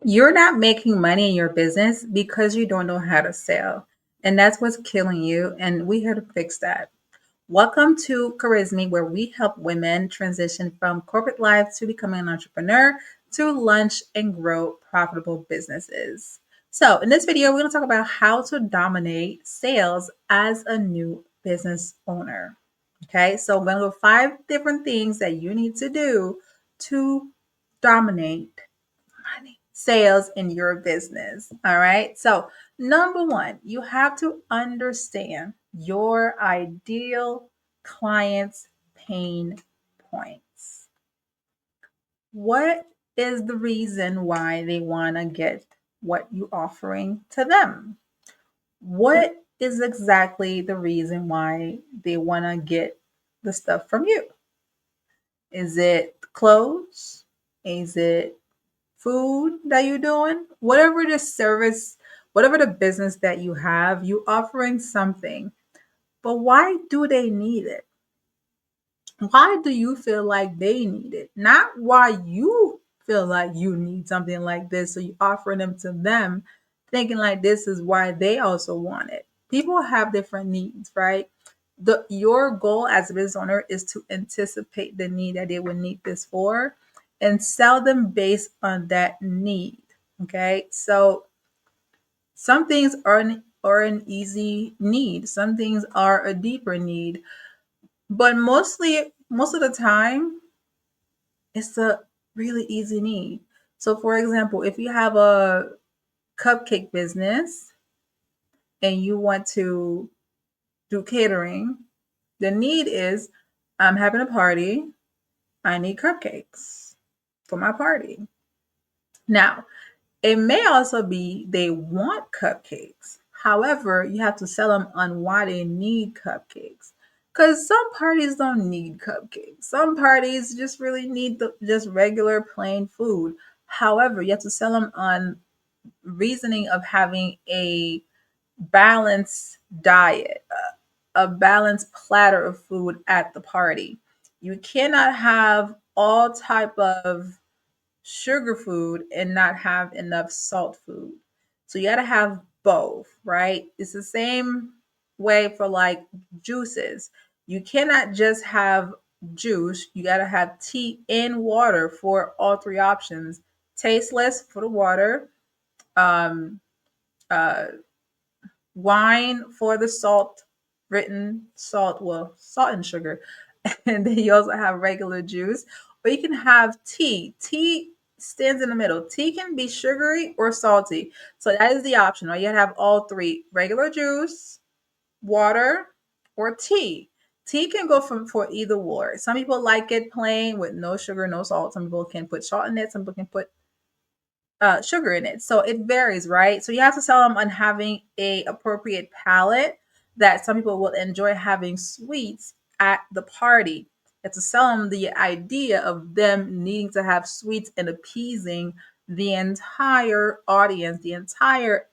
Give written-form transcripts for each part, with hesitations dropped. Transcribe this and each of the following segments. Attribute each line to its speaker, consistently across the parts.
Speaker 1: You're not making money in your business because you don't know how to sell. And that's what's killing you. And we here to fix that. Welcome to Karizme, where we help women transition from corporate life to becoming an entrepreneur to launch and grow profitable businesses. So, in this video, we're going to talk about how to dominate sales as a new business owner. Okay, so I'm going to go 5 different things that you need to do to dominate sales in your business. All right. So, number one, you have to understand your ideal client's pain points. What is the reason why they want to get what you're offering to them? What is exactly the reason why they want to get the stuff from you? Is it clothes? Is it food that you're doing? Whatever the service, whatever the business that you have, you offering something. But why do they need it? Why do you feel like they need it? Not why you feel like you need something like this. So you offering them to them, thinking like this is why they also want it. People have different needs, right? Your goal as a business owner is to anticipate the need that they would need this for and sell them based on that need. Okay. So some things are an easy need. Some things are a deeper need. But most of the time, it's a really easy need. So, for example, if you have a cupcake business and you want to do catering, the need is I'm having a party, I need cupcakes for my party. Now, it may also be they want cupcakes. However, you have to sell them on why they need cupcakes. Because some parties don't need cupcakes. Some parties just really need just regular plain food. However, you have to sell them on reasoning of having a balanced diet, a balanced platter of food at the party. You cannot have all type of sugar food and not have enough salt food. So you got to have both, right? It's the same way for like juices. You cannot just have juice. You got to have tea and water for all 3 options. Tasteless for the water, um, uh, wine for the salt, written salt, well, salt and sugar. And then you also have regular juice, or you can have tea. Tea stands in the middle. Tea can be sugary or salty. So that is the option. Or you have all 3 regular juice, water, or tea. Tea can go from for either or. Some people like it plain with no sugar, no salt. Some people can put salt in it. Some people can put sugar in it. So it varies, right? So you have to sell them on having a appropriate palate that some people will enjoy having sweets at the party. And to sell them the idea of them needing to have sweets and appeasing the entire audience, the entire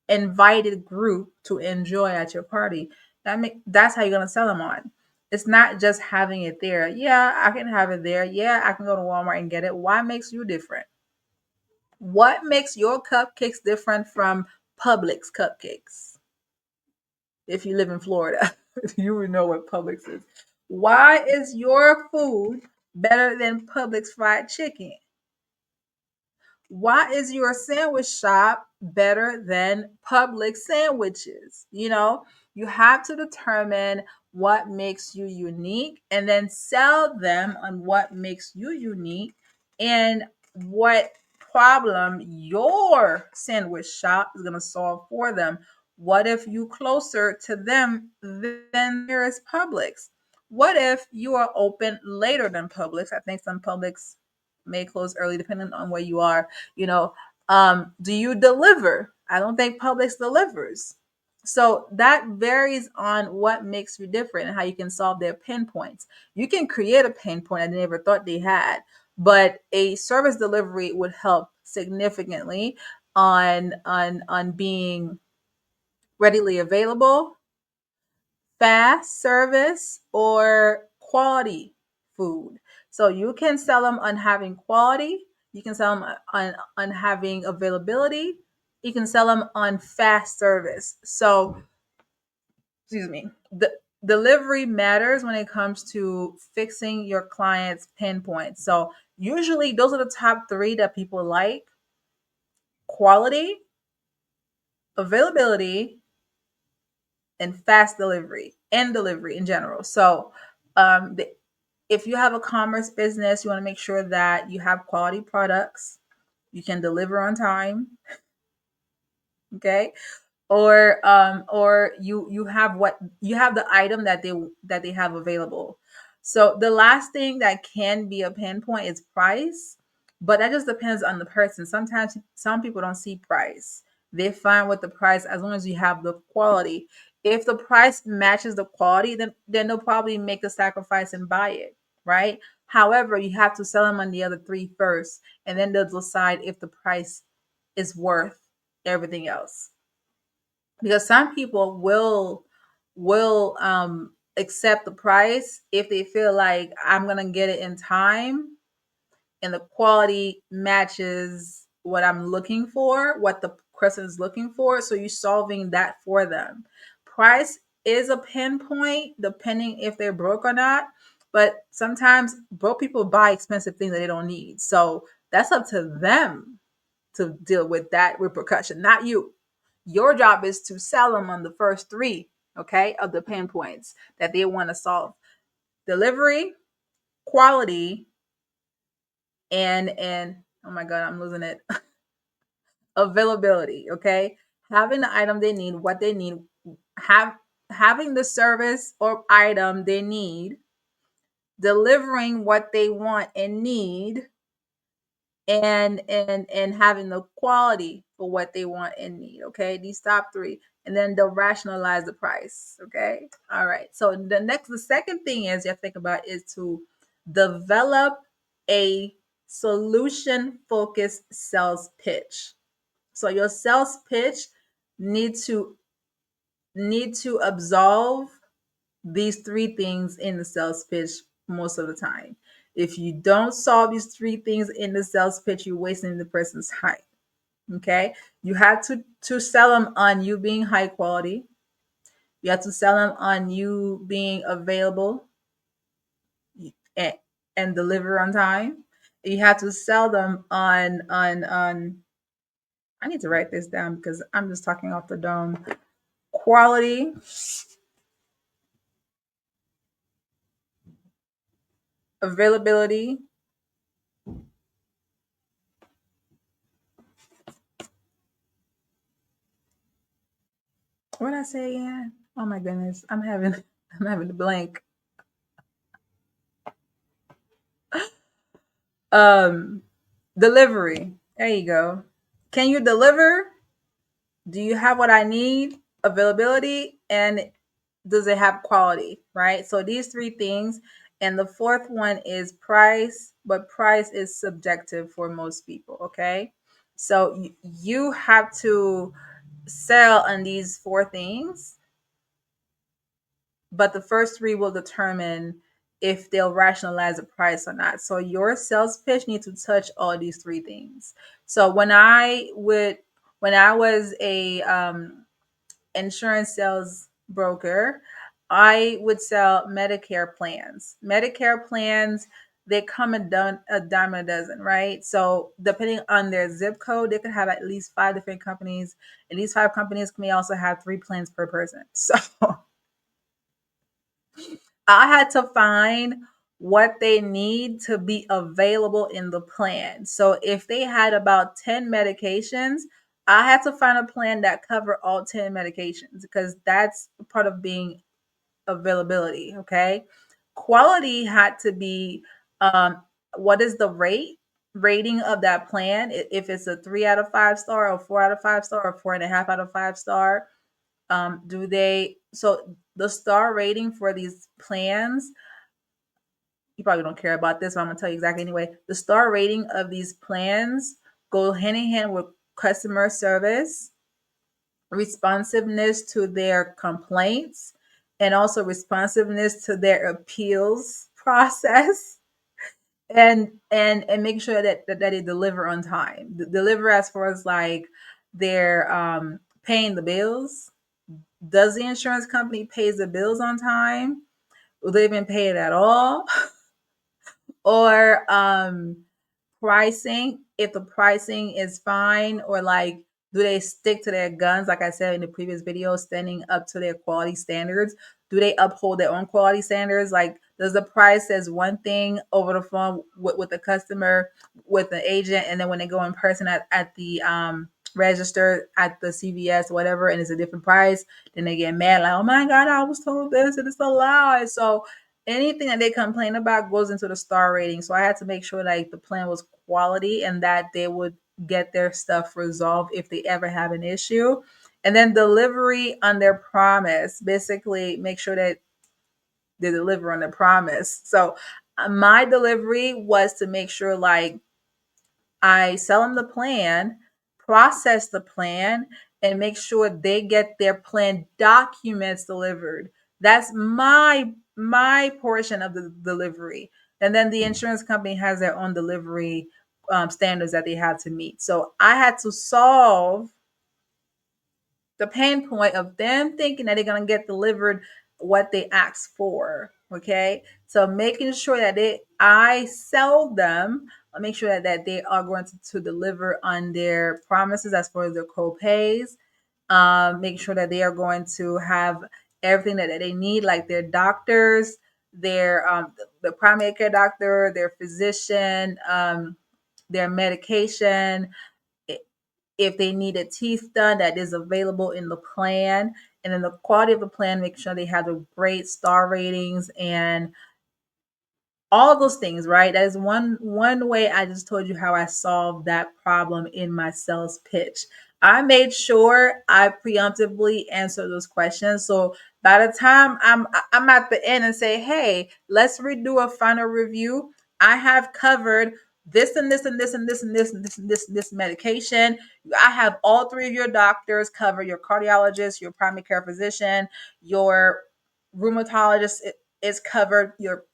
Speaker 1: invited group to enjoy at your party. That's how you're gonna sell them on. It's not just having it there. Yeah, I can have it there. Yeah, I can go to Walmart and get it. Why makes you different? What makes your cupcakes different from Publix cupcakes? If you live in Florida, you would know what Publix is. Why is your food better than Publix fried chicken? Why is your sandwich shop better than Publix sandwiches? You have to determine what makes you unique and then sell them on what makes you unique and what problem your sandwich shop is going to solve for them. What if you closer to them than there is Publix? What if you are open later than Publix? I think some Publix may close early depending on where you are. Do you deliver? I don't think Publix delivers. So that varies on what makes you different and how you can solve their pinpoints. You can create a pinpoint I never thought they had, but a service delivery would help significantly on being readily available, fast service, or quality food. So you can sell them on having quality. You can sell them on having availability. You can sell them on fast service. So, excuse me, the delivery matters when it comes to fixing your client's pain points. So usually those are the top three that people like: quality, availability, and fast delivery, and delivery in general. So if you have a commerce business, you want to make sure that you have quality products, you can deliver on time, okay? Or you have what you have the item that they have available. So the last thing that can be a pain point is price, but that just depends on the person. Sometimes some people don't see price, they fine with the price as long as you have the quality. If the price matches the quality, then they'll probably make the sacrifice and buy it, right? However, you have to sell them on the other three first, and then they'll decide if the price is worth everything else, because some people will accept the price if they feel like I'm gonna get it in time and the quality matches what I'm looking for, what the person is looking for. So you're solving that for them. Price is a pinpoint depending if they're broke or not. But sometimes broke people buy expensive things that they don't need. So that's up to them to deal with that repercussion, not you. Your job is to sell them on the first three, okay, of the pain points that they want to solve: delivery, quality, and oh my god, I'm losing it. Availability, okay? Having the item they need, what they need, have having the service or item they need, delivering what they want and need, and having the quality for what they want and need. Okay, these top three, and then they'll rationalize the price. Okay, all right. So the second thing is you have to think about is to develop a solution focused sales pitch. So your sales pitch need to need to absolve these three things in the sales pitch most of the time. If you don't solve these three things in the sales pitch, you're wasting the person's time. Okay. You have to sell them on you being high quality. You have to sell them on you being available and, and deliver on time. You have to sell them on I need to write this down because I'm just talking off the dome. Quality, availability, what did I say again? Oh my goodness, I'm having I'm having a blank. Um, delivery. There you go. Can you deliver? Do you have what I need? Availability, and does it have quality? Right. So these three things, and the fourth one is price, but price is subjective for most people. Okay. So you have to sell on these four things, but the first three will determine if they'll rationalize the price or not. So your sales pitch needs to touch all these three things. So when I was a insurance sales broker, I would sell Medicare plans. Medicare plans, they come a dime a dozen, right? So depending on their zip code, they could have at least five different companies, and these five companies may also have three plans per person. So I had to find what they need to be available in the plan. So if they had about 10 medications, I had to find a plan that covered all 10 medications because that's part of being availability. Okay. Quality had to be what is the rating of that plan? If it's a 3 out of 5 star, or 4 out of 5 star, or 4.5 out of 5 star, do they so the star rating for these plans, you probably don't care about this, but I'm gonna tell you exactly anyway. The star rating of these plans go hand in hand with customer service, responsiveness to their complaints, and also responsiveness to their appeals process. and make sure that they deliver on time. Deliver as far as like they're paying the bills. Does the insurance company pays the bills on time? Will they even pay it at all? Or pricing, if the pricing is fine, or like do they stick to their guns, like I said in the previous video, standing up to their quality standards? Do they uphold their own quality standards? Like, does the price says one thing over the phone with the customer, with the agent, and then when they go in person at the register at the CVS whatever, and it's a different price, then they get mad like, oh my god, I was told this and it's a lie. So anything that they complain about goes into the star rating. So I had to make sure like the plan was quality and that they would get their stuff resolved if they ever have an issue. And then delivery on their promise. Basically, make sure that they deliver on their promise. So my delivery was to make sure like I sell them the plan, process the plan, and make sure they get their plan documents delivered. That's my portion of the delivery. And then the insurance company has their own delivery standards that they have to meet. So I had to solve the pain point of them thinking that they're going to get delivered what they asked for. Okay. So making sure that I sell them, make sure that they are going to deliver on their promises as far as their co-pays, make sure that they are going to have everything that they need, like their doctors, their the primary care doctor, their physician, their medication, if they need a teeth done, that is available in the plan. And then the quality of the plan, make sure they have the great star ratings and all of those things, right? That is one way. I just told you how I solved that problem in my sales pitch. I made sure I preemptively answer those questions. So by the time I'm at the end and say, hey, let's redo a final review, I have covered this and this and this and this and this and this and this medication. I have all three of your doctors cover, your cardiologist, your primary care physician, your rheumatologist is covered, your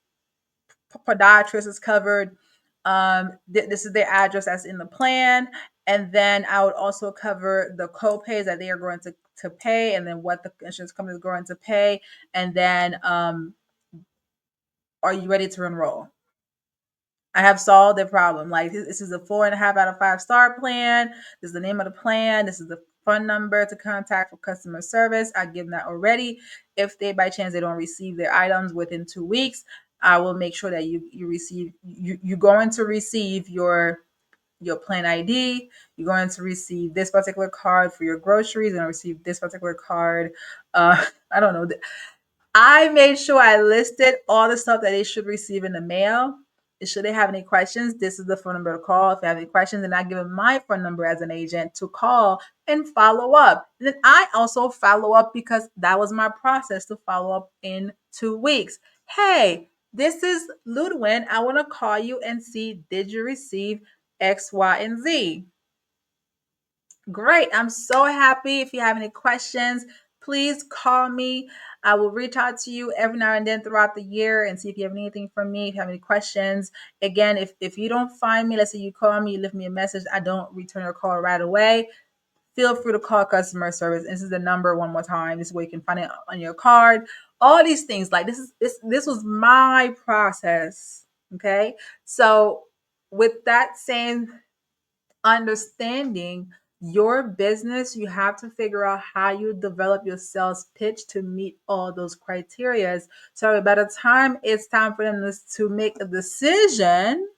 Speaker 1: podiatrist is covered. This is their address that's in the plan. And then I would also cover the co-pays that they are going to pay, and then what the insurance company is going to pay. And then are you ready to enroll? I have solved their problem. Like this is a 4.5 out of 5 star plan. This is the name of the plan. This is the phone number to contact for customer service. I give them that already. If they by chance they don't receive their items within 2 weeks, I will make sure that you receive you're going to receive your plan ID. You're going to receive this particular card for your groceries. You're going to receive this particular card. I don't know. I made sure I listed all the stuff that they should receive in the mail. Should they have any questions, this is the phone number to call. If they have any questions, then I give them my phone number as an agent to call and follow up. And then I also follow up because that was my process to follow up in 2 weeks. Hey, this is Loudwine. I want to call you and see, did you receive X, Y, and Z? Great. I'm so happy. If you have any questions, please call me. I will reach out to you every now and then throughout the year and see if you have anything from me, if you have any questions. Again, if you don't find me, let's say you call me, you leave me a message, I don't return your call right away, feel free to call customer service. This is the number one more time. This is where you can find it on your card. All these things. Like this was my process. Okay. So with that same understanding your business, you have to figure out how you develop your sales pitch to meet all those criteria. So by the time it's time for them to make a decision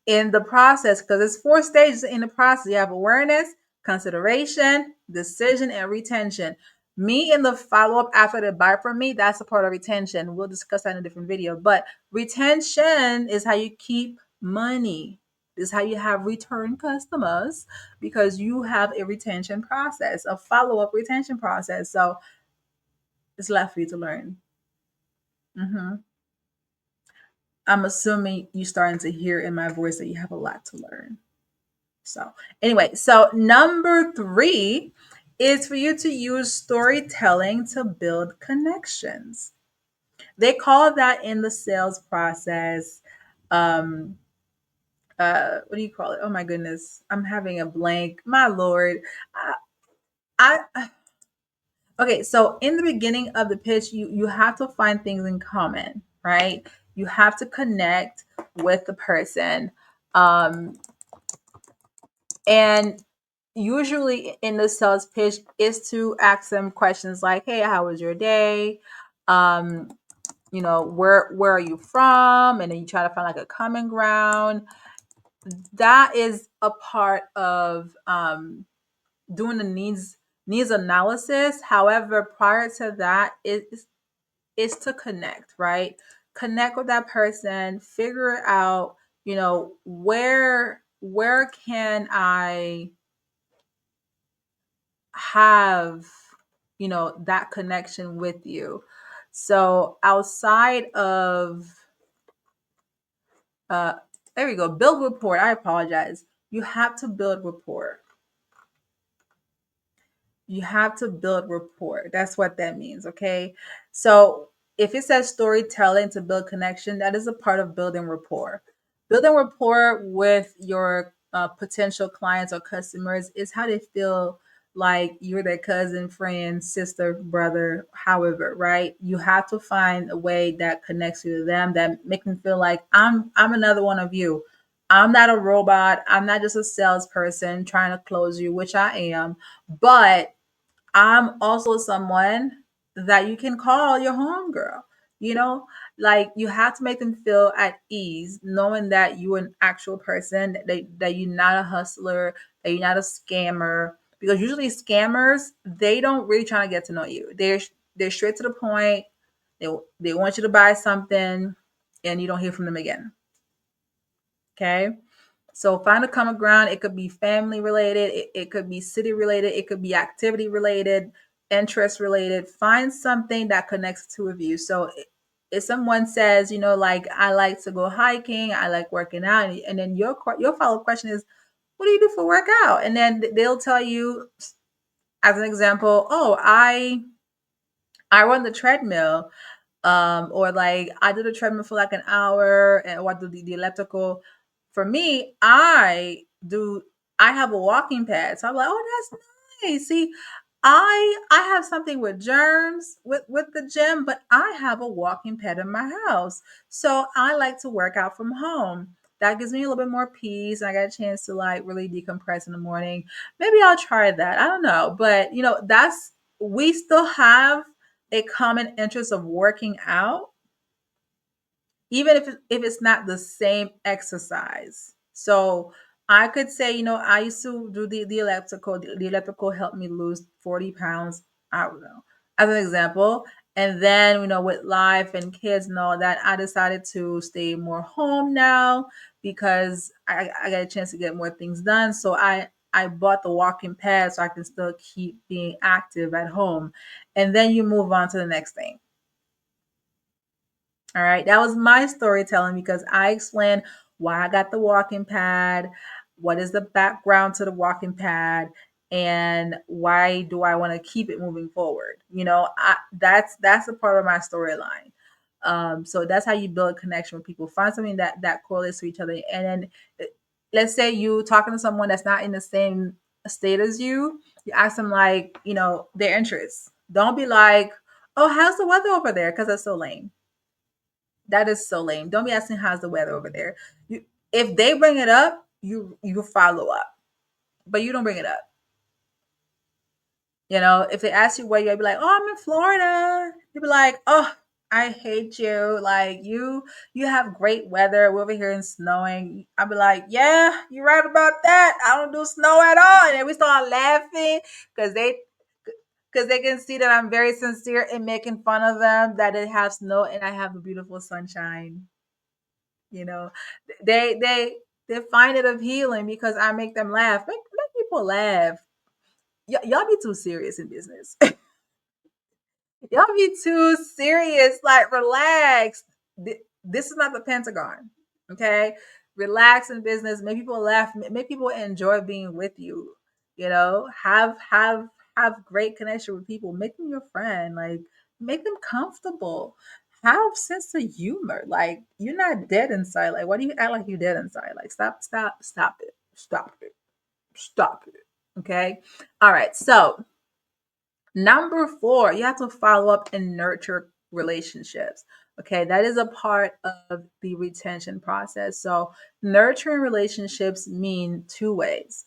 Speaker 1: in the process, because it's 4 stages in the process. You have awareness, consideration, decision, and retention. Me in the follow-up after they buy from me, that's a part of retention. We'll discuss that in a different video. But retention is how you keep money. This is how you have return customers, because you have a retention process, a follow-up retention process. So it's left for you to learn. I'm assuming you're starting to hear in my voice that you have a lot to learn. So, anyway, so number 3 is for you to use storytelling to build connections. They call that in the sales process. Um, what do you call it? Oh my goodness, I'm having a blank. My lord, I okay. So in the beginning of the pitch, you have to find things in common, right? You have to connect with the person, um, and usually in the sales pitch is to ask them questions like, "Hey, how was your day?" Um, where are you from? And then you try to find like a common ground. That is a part of doing the needs analysis. However, prior to that is to connect, right? Connect with that person, figure out, where can I have, that connection with you. So outside of uh there we go, build rapport. I apologize. You have to build rapport. You have to build rapport. That's what that means. Okay. So if it says storytelling to build connection, that is a part of building rapport. Building rapport with your potential clients or customers is how they feel like you're their cousin, friend, sister, brother, however, right? You have to find a way that connects you to them, that make them feel like I'm another one of you. I'm not a robot. I'm not just a salesperson trying to close you, which I am, but I'm also someone that you can call your homegirl. You know, like you have to make them feel at ease, knowing that you're an actual person, that you're not a hustler, that you're not a scammer. Because usually scammers, they don't really try to get to know you. They're straight to the point. They want you to buy something, and you don't hear from them again. Okay. So find a common ground. It could be family related, it could be city related, it could be activity related, interest related. Find something that connects the two of you. So if someone says, like I like to go hiking, I like working out, and then your follow up question is, what do you do for workout? And then they'll tell you, as an example, oh, I run the treadmill, or like I do the treadmill for like an hour, and or I do the elliptical. For me, I have a walking pad, so I'm like, oh, that's nice. See, I have something with germs with the gym, but I have a walking pad in my house, so I like to work out from home. That gives me a little bit more peace. I got a chance to like really decompress in the morning. Maybe I'll try that. I don't know, but that's we still have a common interest of working out, even if it's not the same exercise. So I could say, I used to do the elliptical. The elliptical helped me lose 40 pounds. I don't know, as an example. And then, with life and kids and all that, I decided to stay more home now because I got a chance to get more things done. So I bought the walking pad so I can still keep being active at home. And then you move on to the next thing. All right. That was my storytelling because I explained why I got the walking pad, what is the background to the walking pad, and why do I want to keep it moving forward. That's a part of my storyline. So that's how you build connection with people. Find something that correlates to each other. And then let's say you talking to someone that's not in the same state as you ask them like, their interests. Don't be like, oh, how's the weather over there? Because that's so lame. That is so lame. Don't be asking how's the weather over there. If they bring it up, you follow up, but you don't bring it up. If they ask you where you'll be like, oh, I'm in Florida. You'll be like, oh, I hate you. Like you have great weather. We're over here in snowing. I'll be like, yeah, you're right about that. I don't do snow at all. And then we start laughing because they can see that I'm very sincere in making fun of them, that it has snow and I have the beautiful sunshine. You know, they find it appealing because I make them laugh. Make people laugh. Y'all be too serious in business. Y'all be too serious. Like, relax. This is not the Pentagon. Okay, relax in business. Make people laugh. Make people enjoy being with you. Have great connection with people. Make them your friend. Like, make them comfortable. have sense of humor. Like, you're not dead inside. Like, why do you act like you're dead inside? Like, stop it. Stop it. Stop it. Okay. All right. So, number four, you have to follow up and nurture relationships. Okay. That is a part of the retention process. So, nurturing relationships mean two ways.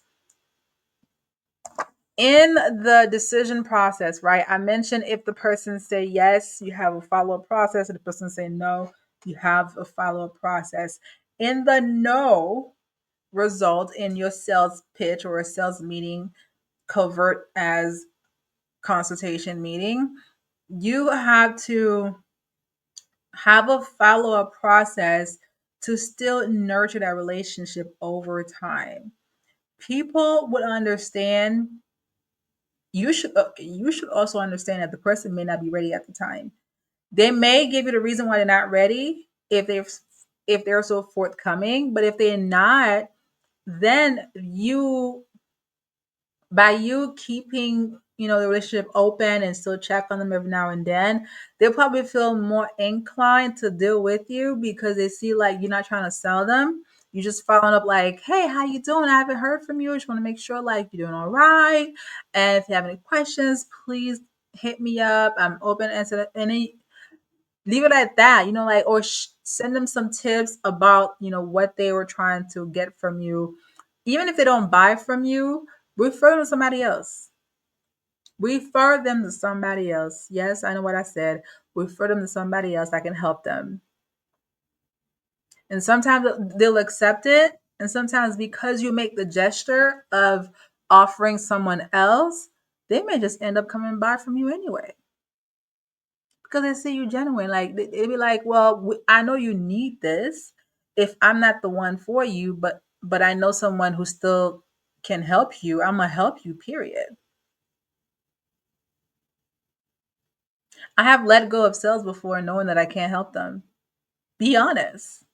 Speaker 1: In the decision process, right? I mentioned if the person say yes, you have a follow-up process. If the person say no, you have a follow-up process. In the no result in your sales pitch or a sales meeting convert as consultation meeting, you have to have a follow-up process to still nurture that relationship over time. People would understand. You should also understand that the person may not be ready at the time. They may give you the reason why they're not ready if they're so forthcoming, but if they're not, then you by you keeping the relationship open and still check on them every now and then, they'll probably feel more inclined to deal with you because they see like you're not trying to sell them. You just following up like, hey, how you doing? I haven't heard from you. I just want to make sure like you're doing all right. And if you have any questions, please hit me up. I'm open to answer any. Leave it at that, like, or send them some tips about, what they were trying to get from you. Even if they don't buy from you, refer them to somebody else. Refer them to somebody else. Yes, I know what I said. Refer them to somebody else that can help them. And sometimes they'll accept it. And sometimes because you make the gesture of offering someone else, they may just end up coming by from you anyway. Because they see you genuine. Like they'd be like, well, I know you need this. If I'm not the one for you, but I know someone who still can help you, I'm gonna help you, period. I have let go of sales before knowing that I can't help them. Be honest.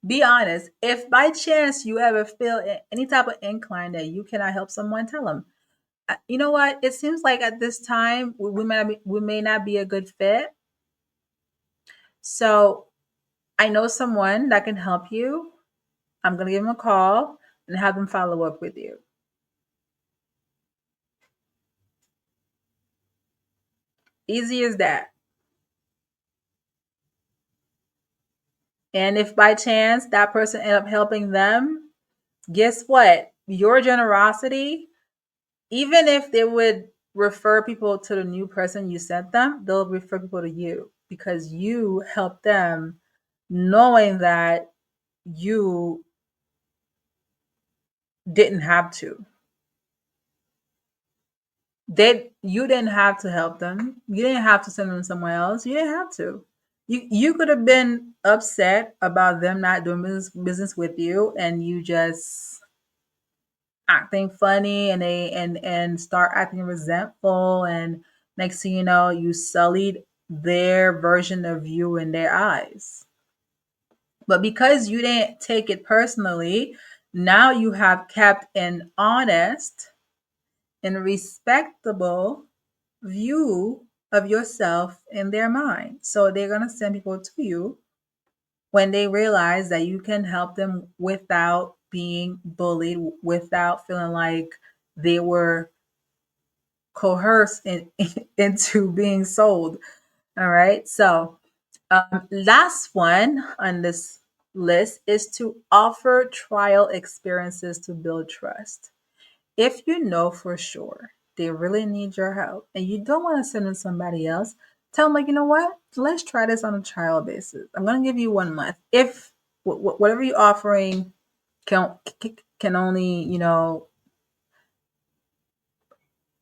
Speaker 1: Be honest. If by chance you ever feel any type of incline that you cannot help someone, tell them. You know what? It seems like at this time we may not be a good fit. So I know someone that can help you. I'm gonna give them a call and have them follow up with you. Easy as that. And if by chance that person end up helping them, guess what? Your generosity, even if they would refer people to the new person you sent them, they'll refer people to you because you help them knowing that you didn't have to. You didn't have to help them. You didn't have to send them somewhere else. You didn't have to. You could have been upset about them not doing business with you and you just acting funny and they start acting resentful, and next thing you know you sullied their version of you in their eyes. But because you didn't take it personally, now you have kept an honest and respectable view of yourself in their mind. So they're going to send people to you when they realize that you can help them without being bullied, without feeling like they were coerced into being sold. All right. So, last one on this list is to offer trial experiences to build trust. If you know for sure they really need your help and you don't want to send them somebody else, tell them, like, you know what? Let's try this on a trial basis. I'm going to give you 1 month. If whatever you're offering can can only,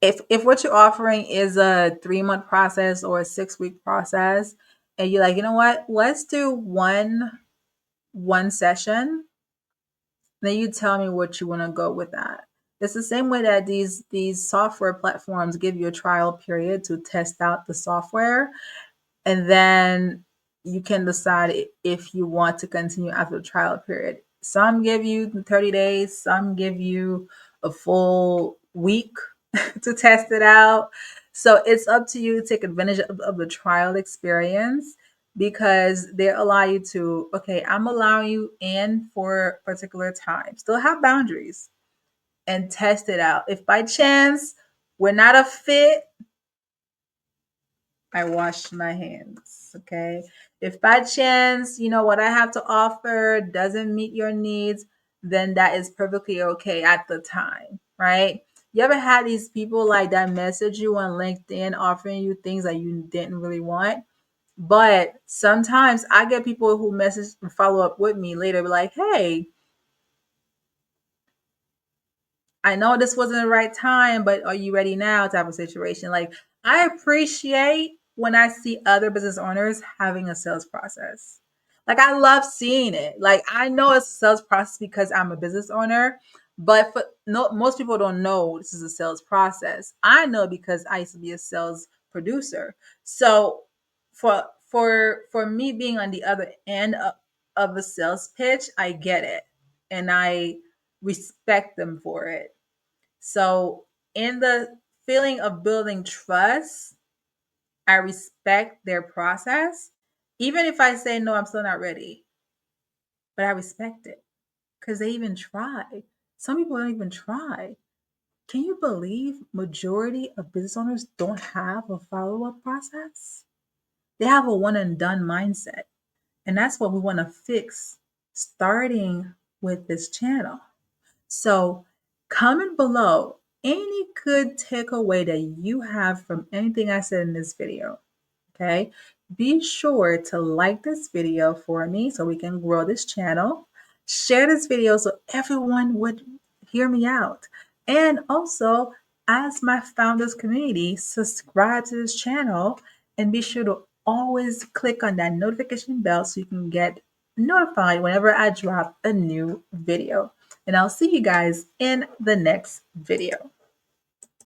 Speaker 1: if what you're offering is a 3 month process or a 6 week process, and you're like, you know what? Let's do one session, then you tell me what you want to go with that. It's the same way that these software platforms give you a trial period to test out the software, and then you can decide if you want to continue after the trial period. Some give you 30 days, some give you a full week to test it out. So it's up to you to take advantage of the trial experience. because they allow you to, okay, I'm allowing you in for a particular time. Still have boundaries and test it out. If by chance we're not a fit, I wash my hands. Okay. If by chance, what I have to offer doesn't meet your needs, then that is perfectly okay at the time. Right. You ever had these people like that message you on LinkedIn offering you things that you didn't really want? But sometimes I get people who message and follow up with me later, be like, hey, I know this wasn't the right time, but are you ready now? Type of situation. Like, I appreciate when I see other business owners having a sales process. Like, I love seeing it. Like, I know it's a sales process because I'm a business owner, but for no, most people don't know this is a sales process. I know because I used to be a sales producer. So, for me being on the other end of a sales pitch, I get it, and I respect them for it. So, in the feeling of building trust, I respect their process. Even if I say, no, I'm still not ready, but I respect it because they even try. Some people don't even try. Can you believe majority of business owners don't have a follow-up process? They have a one and done mindset. And that's what we want to fix starting with this channel. So, comment below any good takeaway that you have from anything I said in this video. Okay. Be sure to like this video for me so we can grow this channel. Share this video so everyone would hear me out. And also, as my founders community, subscribe to this channel and be sure to always click on that notification bell so you can get notified whenever I drop a new video. And I'll see you guys in the next video.